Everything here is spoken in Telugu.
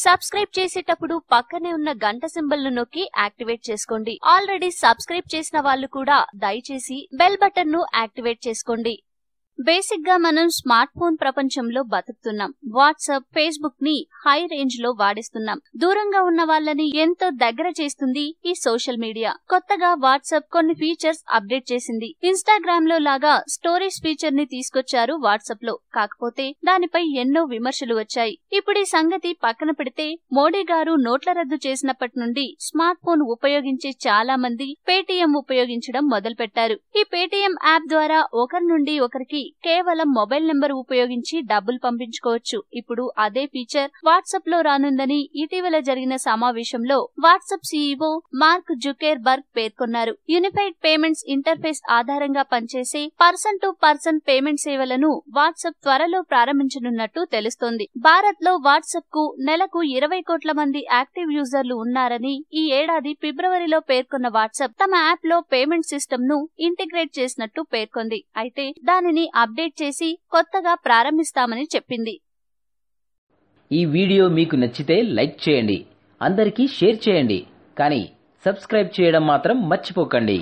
సబ్స్క్రైబ్ చేసేటప్పుడు పక్కనే ఉన్న గంట సింబల్ ను నొక్కి యాక్టివేట్ చేసుకోండి. ఆల్రెడీ సబ్స్క్రైబ్ చేసిన వాళ్ళు కూడా దయచేసి బెల్ బటన్ ను యాక్టివేట్ చేసుకోండి. బేసిక్ గా మనం స్మార్ట్ ఫోన్ ప్రపంచంలో బతుకుతున్నాం. వాట్సాప్, ఫేస్బుక్ ని హై రేంజ్ లో వాడిస్తున్నాం. దూరంగా ఉన్న వాళ్ళని ఎంతో దగ్గర చేస్తుంది ఈ సోషల్ మీడియా. కొత్తగా వాట్సాప్ కొన్ని ఫీచర్స్ అప్డేట్ చేసింది. ఇన్స్టాగ్రామ్ లో లాగా స్టోరీస్ ఫీచర్ ని తీసుకొచ్చారు వాట్సాప్ లో. కాకపోతే దానిపై ఎన్నో విమర్శలు వచ్చాయి. ఇప్పుడు ఈ సంగతి పక్కన పెడితే మోడీ గారు నోట్ల రద్దు చేసినప్పటి నుండి స్మార్ట్ ఫోన్ ఉపయోగించే చాలా మంది పేటీఎం ఉపయోగించడం మొదలుపెట్టారు. ఈ పేటీఎం యాప్ ద్వారా ఒకరి నుండి ఒకరికి కేవలం మొబైల్ నెంబర్ ఉపయోగించి డబ్బులు పంపించుకోవచ్చు. ఇప్పుడు అదే ఫీచర్ వాట్సాప్ లో రానుందని ఇటీవల జరిగిన సమావేశంలో వాట్సాప్ సీఈఓ మార్క్ జుకెర్బర్గ్ పేర్కొన్నారు. యూనిఫైడ్ పేమెంట్స్ ఇంటర్ఫేస్ ఆధారంగా పనిచేసే పర్సన్ టు పర్సన్ పేమెంట్ సేవలను వాట్సాప్ త్వరలో ప్రారంభించనున్నట్టు తెలుస్తోంది. భారత్ లో వాట్సాప్ కు నెలకు 20 కోట్ల మంది యాక్టివ్ యూజర్లు ఉన్నారని ఈ ఏడాది ఫిబ్రవరిలో పేర్కొన్న వాట్సాప్ తమ యాప్ లో పేమెంట్ సిస్టమ్ ను ఇంటిగ్రేట్ చేసినట్టు పేర్కొంది. అయితే దానిని అప్డేట్ చేసి కొత్తగా ప్రారంభిస్తామని చెప్పింది. ఈ వీడియో మీకు నచ్చితే లైక్ చేయండి, అందరికీ షేర్ చేయండి, కానీ సబ్స్క్రైబ్ చేయడం మాత్రం మర్చిపోకండి.